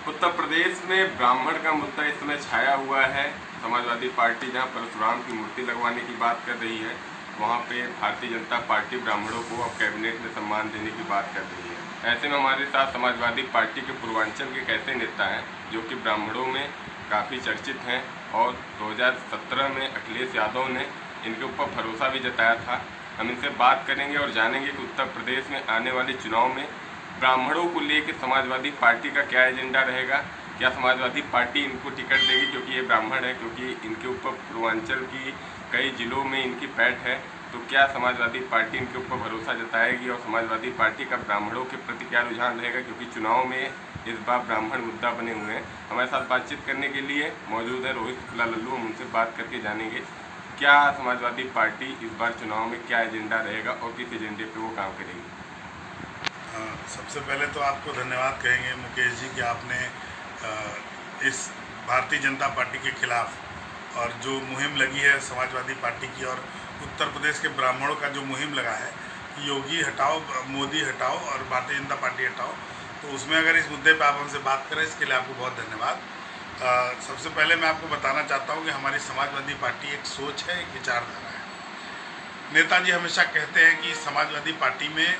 उत्तर प्रदेश में ब्राह्मण का मुद्दा इस समय छाया हुआ है। समाजवादी पार्टी जहां परशुराम की मूर्ति लगवाने की बात कर रही है, वहां पे भारतीय जनता पार्टी ब्राह्मणों को अब कैबिनेट में सम्मान देने की बात कर रही है। ऐसे में हमारे साथ समाजवादी पार्टी के पूर्वांचल के ऐसे नेता हैं जो कि ब्राह्मणों में काफ़ी चर्चित हैं और 2017 में अखिलेश यादव ने इनके ऊपर भरोसा भी जताया था। हम इनसे बात करेंगे और जानेंगे कि उत्तर प्रदेश में आने वाले चुनाव में ब्राह्मणों को लेकर समाजवादी पार्टी का क्या एजेंडा रहेगा, क्या समाजवादी पार्टी इनको टिकट देगी क्योंकि ये ब्राह्मण है, क्योंकि इनके ऊपर पूर्वांचल की कई जिलों में इनकी पैठ है। तो क्या समाजवादी पार्टी इनके ऊपर भरोसा जताएगी और समाजवादी पार्टी का ब्राह्मणों के प्रति क्या रुझान रहेगा, क्योंकि चुनाव में इस बार ब्राह्मण मुद्दा बने हुए हैं। हमारे साथ बातचीत करने के लिए मौजूद है रोहित शुक्ला लल्लू। हम उनसे बात करके जानेंगे क्या समाजवादी पार्टी इस बार चुनाव में क्या एजेंडा रहेगा और किस एजेंडे पे वो काम करेगी। सबसे पहले तो आपको धन्यवाद कहेंगे मुकेश जी कि आपने इस भारतीय जनता पार्टी के खिलाफ और जो मुहिम लगी है समाजवादी पार्टी की और उत्तर प्रदेश के ब्राह्मणों का जो मुहिम लगा है योगी हटाओ, मोदी हटाओ और भारतीय जनता पार्टी हटाओ, तो उसमें अगर इस मुद्दे पर आप हमसे बात करें इसके लिए आपको बहुत धन्यवाद। सबसे पहले मैं आपको बताना चाहता हूं कि हमारी समाजवादी पार्टी एक सोच है, एक विचारधारा है। नेताजी हमेशा कहते हैं कि समाजवादी पार्टी में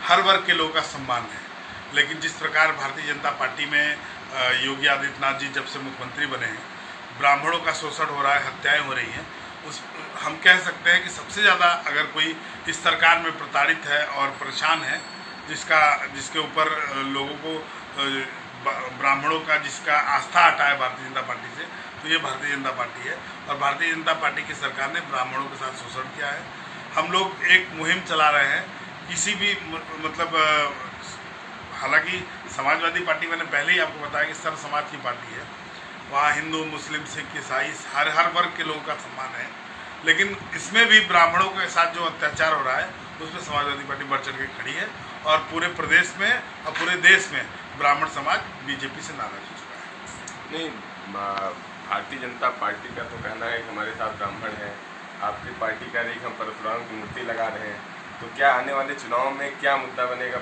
हर वर्ग के लोगों का सम्मान है, लेकिन जिस प्रकार भारतीय जनता पार्टी में योगी आदित्यनाथ जी जब से मुख्यमंत्री बने हैं ब्राह्मणों का शोषण हो रहा है, हत्याएं हो रही हैं, उस हम कह सकते हैं कि सबसे ज़्यादा अगर कोई इस सरकार में प्रताड़ित है और परेशान है, जिसके ऊपर लोगों को ब्राह्मणों का जिसका आस्था हटा है भारतीय जनता पार्टी से, तो ये भारतीय जनता पार्टी है। और भारतीय जनता पार्टी की सरकार ने ब्राह्मणों के साथ शोषण किया है। हम लोग एक मुहिम चला रहे हैं किसी भी मतलब हालांकि समाजवादी पार्टी मैंने पहले ही आपको बताया कि सर्व समाज की पार्टी है, वहाँ हिंदू, मुस्लिम, सिख, ईसाई हर वर्ग के लोगों का सम्मान है, लेकिन इसमें भी ब्राह्मणों के साथ जो अत्याचार हो रहा है उसमें समाजवादी पार्टी बढ़ चढ़ के खड़ी है और पूरे प्रदेश में और पूरे देश में ब्राह्मण समाज बीजेपी से नाराज हो चुका है। नहीं, भारतीय जनता पार्टी का तो कहना है कि हमारे साथ ब्राह्मण है, आपकी पार्टी कह रही है कि हम परशुराम की मूर्ति लगा रहे हैं, तो क्या आने वाले चुनाव में क्या मुद्दा बनेगा?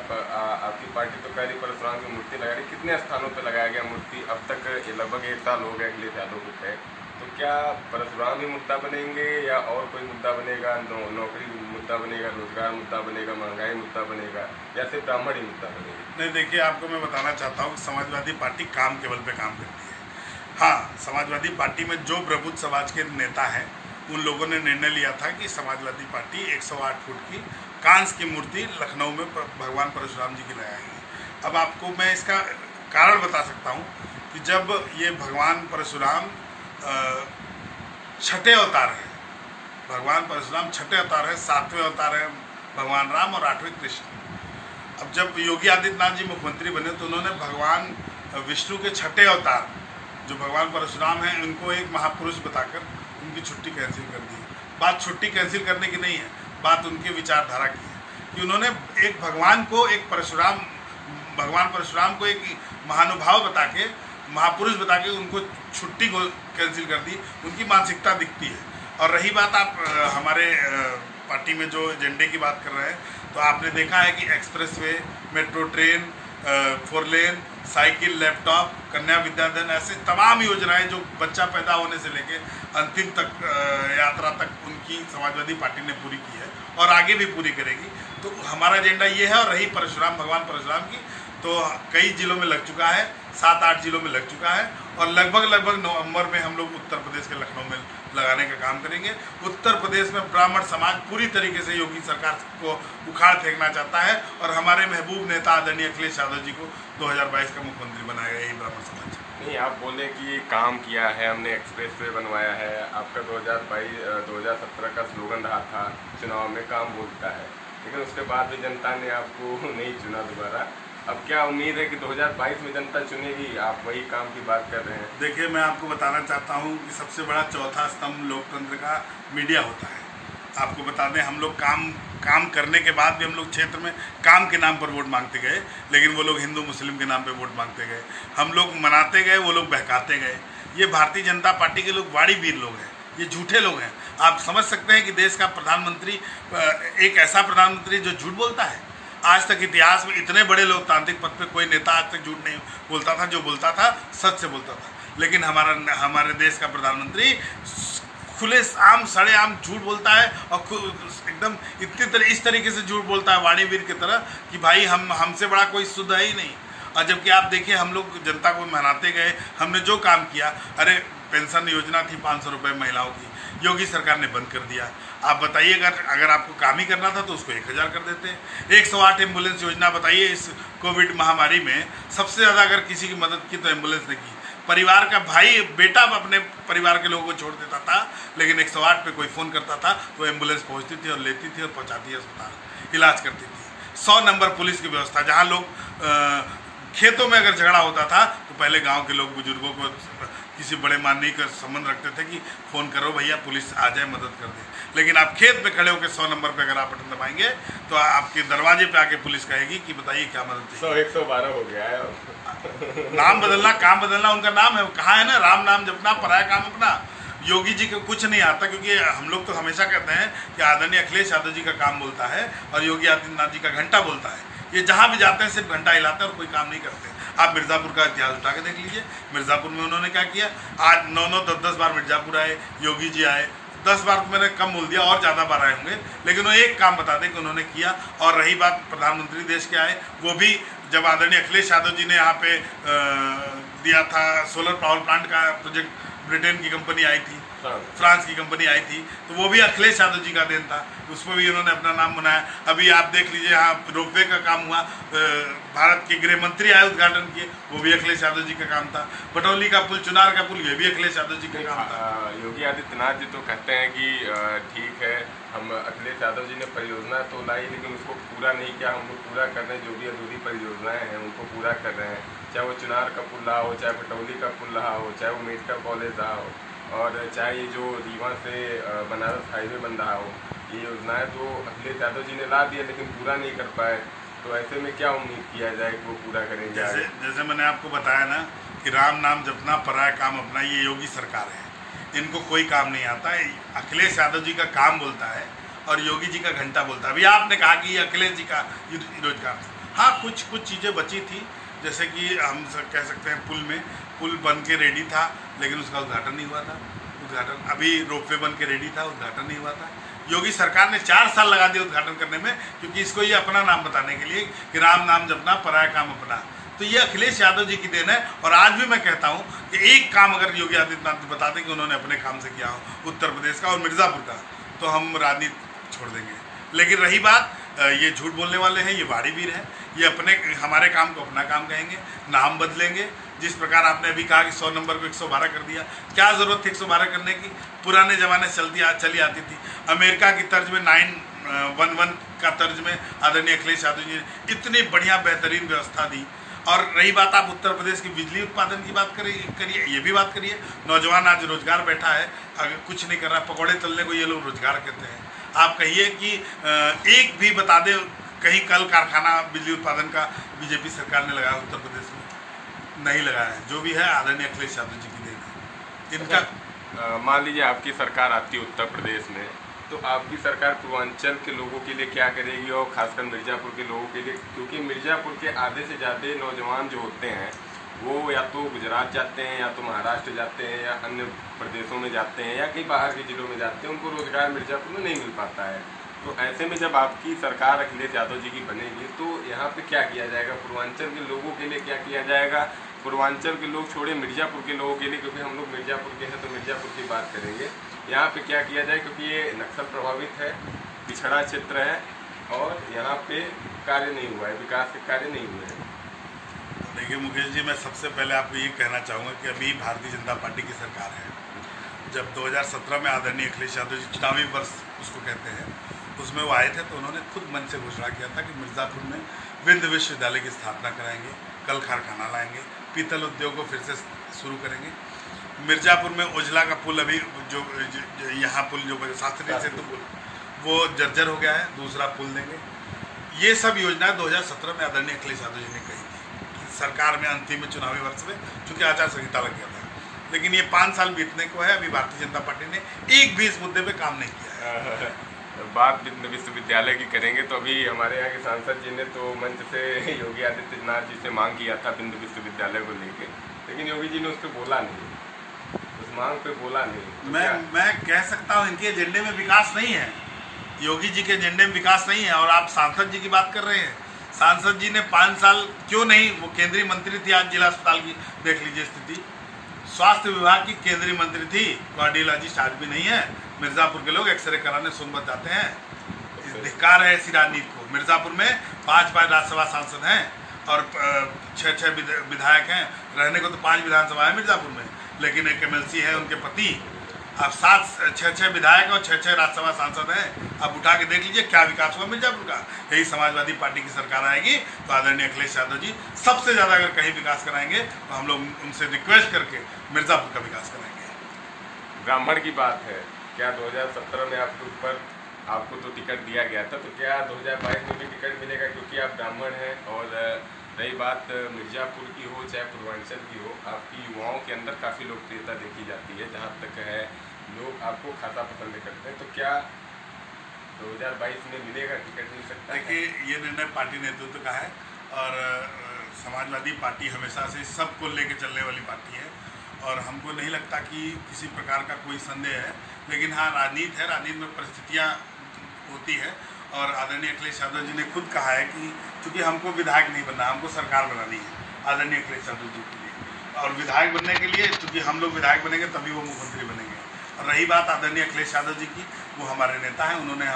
आपकी पार्टी तो कह रही परशुराम की मूर्ति लगा रही, कितने स्थानों पर लगाया गया मूर्ति? अब तक लगभग 1 साल हो गया अखिलेश यादव को तय, तो क्या परशुराम ही मुद्दा बनेंगे या और कोई मुद्दा बनेगा? नौकरी मुद्दा बनेगा, रोजगार मुद्दा बनेगा, महंगाई मुद्दा बनेगा, या सिर्फ ब्राह्मण ही मुद्दा बनेगा? नहीं, देखिए आपको मैं बताना चाहता हूँ कि समाजवादी पार्टी काम केवल पे काम करती है। हाँ, समाजवादी पार्टी में जो प्रबुद्ध समाज के नेता हैं उन लोगों ने निर्णय लिया था कि समाजवादी पार्टी 108 फुट की कांस्य की मूर्ति लखनऊ में भगवान परशुराम जी की लगाएगी। अब आपको मैं इसका कारण बता सकता हूँ कि जब ये भगवान परशुराम छठे अवतार हैं, भगवान परशुराम छठे अवतार है, 7वें अवतार है भगवान राम और 8वें कृष्ण। अब जब योगी आदित्यनाथ जी मुख्यमंत्री बने तो उन्होंने भगवान विष्णु के छठे अवतार जो भगवान परशुराम हैं उनको एक महापुरुष बताकर उनकी छुट्टी कैंसिल कर दी। बात छुट्टी कैंसिल करने की नहीं है, बात उनकी विचारधारा की है कि उन्होंने एक भगवान को भगवान परशुराम को एक महानुभाव बता के, महापुरुष बता के उनको छुट्टी को कैंसिल कर दी। उनकी मानसिकता दिखती है। और रही बात आप हमारे पार्टी में जो एजेंडे की बात कर रहे हैं, तो आपने देखा है कि एक्सप्रेसवे, मेट्रो ट्रेन, 4 लेन, साइकिल, लैपटॉप, कन्या विद्याधन, ऐसे तमाम योजनाएं जो बच्चा पैदा होने से लेके अंतिम तक यात्रा तक उनकी समाजवादी पार्टी ने पूरी की है और आगे भी पूरी करेगी। तो हमारा एजेंडा ये है। और रही भगवान परशुराम की, तो कई जिलों में लग चुका है, 7-8 जिलों में लग चुका है और लगभग नवंबर में हम लोग उत्तर प्रदेश के लखनऊ में लगाने का काम करेंगे। उत्तर प्रदेश में ब्राह्मण समाज पूरी तरीके से योगी सरकार को उखाड़ फेंकना चाहता है और हमारे महबूब नेता आदरणीय अखिलेश यादव जी को 2022 का मुख्यमंत्री बनाया यही ब्राह्मण समाज। नहीं, आप बोले कि काम किया है, हमने एक्सप्रेसवे बनवाया है, आपका 2017 का स्लोगन रहा था चुनाव में काम बोलता है, लेकिन उसके बाद भी जनता ने आपको नहीं चुना दोबारा। अब क्या उम्मीद है कि 2022 में जनता चुनेगी? आप वही काम की बात कर रहे हैं। देखिए, मैं आपको बताना चाहता हूं कि सबसे बड़ा चौथा स्तंभ लोकतंत्र का मीडिया होता है। आपको बता दें, हम लोग काम करने के बाद भी हम लोग क्षेत्र में काम के नाम पर वोट मांगते गए, लेकिन वो लोग हिंदू मुस्लिम के नाम पे वोट मांगते गए। हम लोग मनाते गए, वो लोग बहकाते गए। ये भारतीय जनता पार्टी के लोग वाड़ी वीर लोग हैं, ये झूठे लोग हैं। आप समझ सकते हैं कि देश का प्रधानमंत्री एक ऐसा प्रधानमंत्री जो झूठ बोलता है। आज तक इतिहास में इतने बड़े लोकतांत्रिक पद पे कोई नेता आज तक झूठ नहीं बोलता था, जो बोलता था सच से बोलता था। लेकिन हमारे देश का प्रधानमंत्री खुले आम सड़ेआम झूठ बोलता है और एकदम इस तरीके से झूठ बोलता है वाणीवीर की तरह कि भाई हमसे बड़ा कोई शुद्ध है ही नहीं। और जबकि आप देखिए हम लोग जनता को मनाते गए, हमने जो काम किया, अरे पेंशन योजना थी 500 रुपये महिलाओं की, योगी सरकार ने बंद कर दिया। आप बताइए अगर आपको काम ही करना था तो उसको 1000 कर देते। 108 एम्बुलेंस योजना बताइए, इस कोविड महामारी में सबसे ज़्यादा अगर किसी की मदद की तो एम्बुलेंस ने की। परिवार का भाई बेटा अपने परिवार के लोगों को छोड़ देता था, लेकिन 108 पे कोई फ़ोन करता था तो एम्बुलेंस पहुंचती थी और लेती थी और पहुंचाती थी अस्पताल, इलाज करती थी। 100 नंबर पुलिस की व्यवस्था, जहां लोग खेतों में अगर झगड़ा होता था तो पहले गांव के लोग बुजुर्गों को किसी बड़े माननीय का संबंध रखते थे कि फ़ोन करो भैया पुलिस आ जाए मदद कर दे। लेकिन आप खेत में खड़े होकर 100 नंबर पे अगर आप बटन दबाएंगे तो आपके दरवाजे पे आके पुलिस कहेगी कि बताइए क्या मदद चाहिए। 112 हो गया है। नाम बदलना, काम बदलना उनका नाम है, कहाँ है ना, राम नाम जपना पराया काम अपना। योगी जी को कुछ नहीं आता, क्योंकि हम लोग तो हमेशा कहते हैं कि आदरणीय अखिलेश यादव जी का काम बोलता है और योगी आदित्यनाथ जी का घंटा बोलता है। ये जहाँ भी जाते हैं सिर्फ घंटा हिलाते हैं और कोई काम नहीं करते। आप मिर्ज़ापुर का इतिहास उठा के देख लीजिए, मिर्ज़ापुर में उन्होंने क्या किया। आज 9-9, 10-10 बार मिर्ज़ापुर आए, योगी जी आए, 10 बार तो मैंने कम बोल दिया, और ज़्यादा बार आए होंगे, लेकिन वो एक काम बता दें कि उन्होंने किया। और रही बात प्रधानमंत्री देश के आए, वो भी जब आदरणीय अखिलेश यादव जी ने यहाँ पे दिया था सोलर पावर प्लांट का प्रोजेक्ट, ब्रिटेन की कंपनी आई थी, फ्रांस की कंपनी आई थी, तो वो भी अखिलेश यादव जी का देन था, उसमें भी उन्होंने अपना नाम बनाया। अभी आप देख लीजिए यहाँ रोपवे का काम हुआ, भारत के गृह मंत्री आए उद्घाटन किए, वो भी अखिलेश यादव जी का काम था। बटौली का पुल, चुनार का पुल, ये भी अखिलेश यादव जी का काम था। योगी आदित्यनाथ जी तो कहते हैं कि ठीक है हम अखिलेश यादव जी ने परियोजना तो लाई लेकिन उसको पूरा नहीं किया, हम लोग पूरा कर रहे हैं, जो भी अधूरी परियोजनाएं हैं उनको पूरा कर रहे हैं। चाहे वो चुनार का पुल रहा हो, चाहे बटौली का पुल रहा हो, चाहे वो मेडिकल कॉलेज रहा हो, और चाहे ये जो रीवा से बनारस हाईवे बन रहा हो, ये योजनाएं तो अखिलेश यादव जी ने ला दिया लेकिन पूरा नहीं कर पाए। तो ऐसे में क्या उम्मीद किया जाए कि वो पूरा करेंगे? जैसे मैंने आपको बताया ना कि राम नाम जपना पराया काम अपना, ये योगी सरकार है, इनको कोई काम नहीं आता है। अखिलेश यादव जी का काम बोलता है और योगी जी का घंटा बोलता है। अभी आपने कहा कि अखिलेश जी का रोजगार, हाँ कुछ चीज़ें बची थी, जैसे कि हम कह सकते हैं पुल बन के रेडी था लेकिन उसका उद्घाटन नहीं हुआ था। अभी रोपवे बन के रेडी था, उद्घाटन नहीं हुआ था। योगी सरकार ने 4 साल लगा दिए उद्घाटन करने में, क्योंकि इसको ये अपना नाम बताने के लिए कि राम नाम जपना पराया काम अपना। तो ये अखिलेश यादव जी की देन है। और आज भी मैं कहता हूँ कि एक काम अगर योगी आदित्यनाथ जी बता दें कि उन्होंने अपने काम से किया हो उत्तर प्रदेश का और मिर्ज़ापुर का, तो हम राजनीति छोड़ देंगे। लेकिन रही बात, ये झूठ बोलने वाले हैं, ये वाणीवीर हैं, ये हमारे काम को अपना काम कहेंगे, नाम बदलेंगे। जिस प्रकार आपने अभी कहा कि 100 नंबर को 112 कर दिया, क्या ज़रूरत थी 112 करने की? पुराने ज़माने चली आती थी। अमेरिका की तर्ज में 911 का तर्ज में आदरणीय अखिलेश यादव जी ने इतनी बढ़िया बेहतरीन व्यवस्था दी। और रही बात, आप उत्तर प्रदेश की बिजली उत्पादन की बात करिए, ये भी बात करिए। नौजवान आज रोजगार बैठा है, अगर कुछ नहीं कर रहा, पकौड़े तलने को ये लोग रोजगार कहते हैं। आप कहिए कि एक भी बता दें कहीं कल कारखाना बिजली उत्पादन का बीजेपी सरकार ने लगाया उत्तर प्रदेश में? नहीं लगाया है। जो भी है आदरणीय अखिलेश यादव जी की देन है इनका। मान लीजिए आपकी सरकार आती है उत्तर प्रदेश में, तो आपकी सरकार पूर्वांचल के लोगों के लिए क्या करेगी और खासकर मिर्ज़ापुर के लोगों के लिए? क्योंकि मिर्ज़ापुर के आधे से ज़्यादा नौजवान जो होते हैं वो या तो गुजरात जाते हैं, या तो महाराष्ट्र जाते हैं, या अन्य प्रदेशों में जाते हैं, या कहीं बाहर के जिलों में जाते हैं, उनको रोजगार मिर्ज़ापुर में नहीं मिल पाता है। तो ऐसे में जब आपकी सरकार अखिलेश यादव जी की बनेगी तो यहाँ पे क्या किया जाएगा? पूर्वांचल के लोगों के लिए क्या किया जाएगा? पूर्वांचल के लोग छोड़े, मिर्ज़ापुर के लोगों के लिए, क्योंकि हम लोग मिर्ज़ापुर के हैं तो मिर्ज़ापुर की बात करेंगे। यहाँ पे क्या किया जाए, क्योंकि ये नक्सल प्रभावित है, पिछड़ा क्षेत्र है और यहाँ पे कार्य नहीं हुआ है, विकास के कार्य नहीं हुए हैं। देखिए मुकेश जी, मैं सबसे पहले आपको ये कहना चाहूँगा कि अभी भारतीय जनता पार्टी की सरकार है। जब 2017 में आदरणीय अखिलेश यादव जी चुनावी वर्ष उसको कहते हैं, उसमें वो आए थे तो उन्होंने खुद मन से घोषणा किया था कि मिर्ज़ापुर में विंध्य विश्वविद्यालय की स्थापना कराएंगे, कल कारखाना लाएंगे, पीतल उद्योग को फिर से शुरू करेंगे। मिर्ज़ापुर में उजला का पुल, अभी जो यहाँ पुल जो शास्त्री सेतु पुल, वो जर्जर हो गया है, दूसरा पुल देंगे। ये सब योजना 2017 में आदरणीय अखिलेश यादव जी ने कही थी सरकार में अंतिम चुनावी वर्ष में, चूँकि आचार संहिता लग गया था। लेकिन ये 5 साल बीतने को है, अभी भारतीय जनता पार्टी ने एक भी इस मुद्दे पे काम नहीं किया है। बात विश्वविद्यालय की करेंगे तो अभी हमारे यहाँ के सांसद जी ने तो मंच से योगी आदित्यनाथ जी से मांग किया था बिंद विश्वविद्यालय को लेके, लेकिन योगी जी ने उस पर बोला नहीं, उस मांग पे बोला नहीं। तो मैं कह सकता हूँ इनके एजेंडे में विकास नहीं है, योगी जी के एजेंडे में विकास नहीं है। और आप सांसद जी की बात कर रहे हैं, सांसद जी ने 5 साल क्यों नहीं, वो केंद्रीय मंत्री थी, आज जिला अस्पताल की देख लीजिए स्थिति, स्वास्थ्य विभाग की केंद्रीय मंत्री थी, कार्डियोलॉजिस्ट आज भी नहीं है। मिर्जापुर के लोग एक्सरे कराने सोनभद्र जाते हैं, धिक्कार है इसी राजनीति को। मिर्जापुर में 5 राज्यसभा सांसद हैं और 6 विधायक हैं, रहने को तो 5 विधानसभा है मिर्जापुर में, लेकिन एक MLC है उनके पति। अब 6 विधायक और 6 राज्यसभा सांसद हैं। अब उठा के देख लीजिए क्या विकास हुआ मिर्जापुर का। यही समाजवादी पार्टी की सरकार आएगी तो आदरणीय अखिलेश यादव जी सबसे ज़्यादा अगर कहीं विकास कराएंगे तो हम लोग उनसे रिक्वेस्ट करके मिर्जापुर का विकास कराएंगे। ब्राह्मण की बात है, क्या 2017 में आपको तो टिकट दिया गया था, तो क्या 2022 में भी टिकट मिलेगा, क्योंकि आप ब्राह्मण हैं? और रही बात मिर्जापुर की हो चाहे पूर्वांचल की हो, आपकी युवाओं के अंदर काफ़ी लोकप्रियता देखी जाती है, जहाँ तक है लोग आपको खासा पसंद करते हैं, तो क्या 2022 में मिलेगा, टिकट मिल सकता है? देखिए, ये निर्णय पार्टी नेतृत्व का है और समाजवादी पार्टी हमेशा से सबको लेके चलने वाली पार्टी है और हमको नहीं लगता कि किसी प्रकार का कोई संदेह है। लेकिन हाँ, राजनीति है, राजनीति में परिस्थितियाँ होती है और आदरणीय अखिलेश यादव जी ने खुद कहा है कि चूँकि हमको विधायक नहीं बनना, हमको सरकार बनानी है आदरणीय अखिलेश यादव जी के लिए। और विधायक बनने के लिए चूँकि हम लोग विधायक बनेंगे तभी वो मुख्यमंत्री बनेंगे। और रही बात आदरणीय अखिलेश यादव जी की, वो हमारे नेता हैं, उन्होंने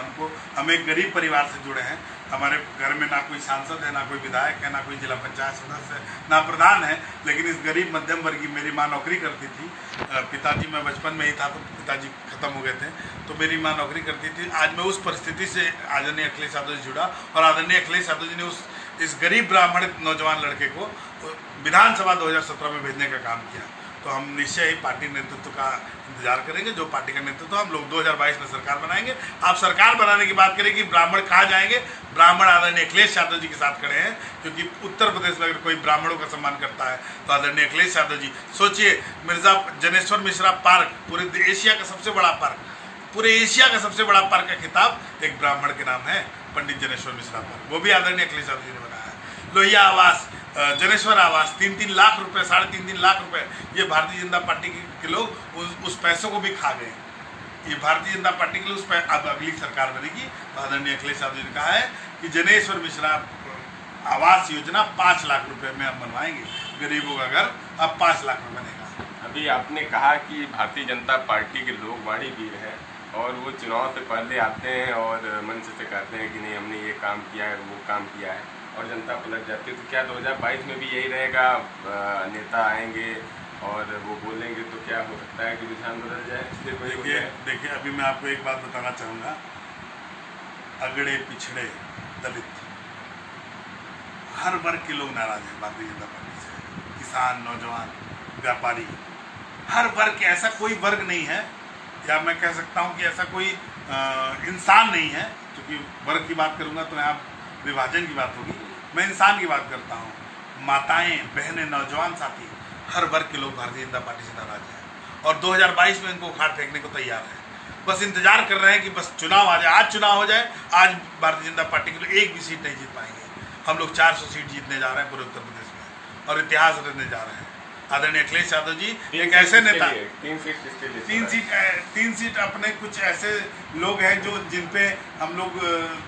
हम एक गरीब परिवार से जुड़े हैं। हमारे घर में ना कोई सांसद है, ना कोई विधायक है, ना कोई जिला पंचायत सदस्य है, ना प्रधान है, लेकिन इस गरीब मध्यम वर्गीय, मेरी माँ नौकरी करती थी, पिताजी, मैं बचपन में ही था तो पिताजी खत्म हो गए थे, तो मेरी माँ नौकरी करती थी। आज मैं उस परिस्थिति से आदरणीय अखिलेश यादव जी जुड़ा और आदरणीय अखिलेश यादव जी ने इस गरीब ब्राह्मण नौजवान लड़के को विधानसभा 2017 में भेजने का काम किया। तो हम निश्चय ही पार्टी नेतृत्व का इंतजार करेंगे, जो पार्टी का नेतृत्व हम लोग 2022 में सरकार बनाएंगे। आप सरकार बनाने की बात करें कि ब्राह्मण कहाँ जाएंगे, ब्राह्मण आदरणीय अखिलेश यादव जी के साथ खड़े हैं, क्योंकि उत्तर प्रदेश में अगर कोई ब्राह्मणों का सम्मान करता है तो आदरणीय अखिलेश यादव जी। सोचिए, जनेश्वर मिश्रा पार्क, पूरे एशिया का सबसे बड़ा पार्क, पूरे एशिया का सबसे बड़ा पार्क का खिताब एक ब्राह्मण के नाम है, पंडित जनेश्वर मिश्रा पार्क, वो भी आदरणीय अखिलेश यादव जी ने बनाया है। लोहिया आवास, जनेश्वर आवास, 3-3 लाख रुपए, 3.5 लाख रुपए, ये भारतीय जनता पार्टी के लोग उस पैसों को भी खा गए। ये भारतीय जनता पार्टी के लिए अब अगली सरकार बनेगी तो आदरणीय अखिलेश यादव ने कहा है कि जनेश्वर मिश्रा आवास योजना 5 लाख रुपए में हम बनवाएंगे, गरीबों का घर अब 5 लाख में बनेगा। अभी आपने कहा कि भारतीय जनता पार्टी के लोग वाणी वीर हैं और वो चुनाव से पहले आते हैं और मंच से कहते हैं कि नहीं हमने ये काम किया है, वो काम किया है, और जनता पलट जाती है। तो क्या 2022 में भी यही रहेगा, नेता आएंगे और वो बोलेंगे तो क्या हो सकता है कि रुझान बदल जाए? देखिए अभी मैं आपको एक बात बताना चाहूँगा, अगड़े पिछड़े दलित हर वर्ग के लोग नाराज हैं भारतीय जनता पार्टी से, किसान, नौजवान, व्यापारी, हर वर्ग के, ऐसा कोई वर्ग नहीं है, या मैं कह सकता हूँ कि ऐसा कोई इंसान नहीं है, क्योंकि वर्ग की बात करूँगा तो यहाँ विभाजन की बात होगी, मैं इंसान की बात करता हूँ। माताएं, बहनें, नौजवान साथी, हर वर्ग के लोग भारतीय जनता पार्टी से नाराज हैं और 2022 में इनको उखाड़ फेंकने को तैयार है। बस इंतजार कर रहे हैं कि बस चुनाव आ जाए, आज चुनाव हो जाए। आज भारतीय जनता पार्टी के लिए एक भी सीट नहीं जीत पाएंगे। हम लोग 400 सीट जीतने जा रहे हैं पूरे उत्तर प्रदेश में और इतिहास रचने जा रहे हैं। आदरणीय अखिलेश यादव जी एक ऐसे नेता, 3 सीट अपने कुछ ऐसे लोग हैं जो जिन पे हम लोग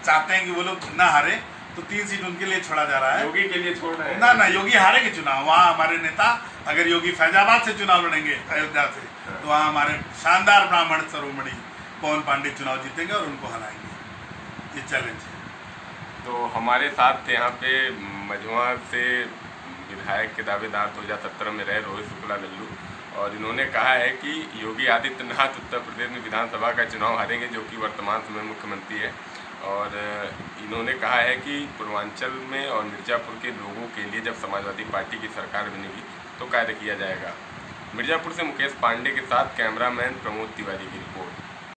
चाहते हैं कि वो लोग ना हारे, तो 3 सीट उनके लिए छोड़ा जा रहा है। योगी के लिए छोड़ रहे हैं ना, योगी हारेंगे चुनाव। वहाँ हमारे नेता, अगर योगी फैजाबाद से चुनाव लड़ेंगे अयोध्या से, तो वहाँ हमारे शानदार ब्राह्मण सरोमणि पवन पांडे चुनाव जीतेंगे और उनको हराएंगे। ये चैलेंज है। तो हमारे साथ यहाँ पे मझुआ से विधायक के दावेदार 2017 में रहे रोहित शुक्ला लल्लू, और इन्होंने कहा है कि योगी आदित्यनाथ उत्तर प्रदेश में विधानसभा का चुनाव हारेंगे, जो कि वर्तमान समय मुख्यमंत्री है। और इन्होंने कहा है कि पूर्वांचल में और मिर्ज़ापुर के लोगों के लिए जब समाजवादी पार्टी की सरकार बनेगी तो कार्य किया जाएगा। मिर्ज़ापुर से मुकेश पांडे के साथ कैमरामैन प्रमोद तिवारी की रिपोर्ट।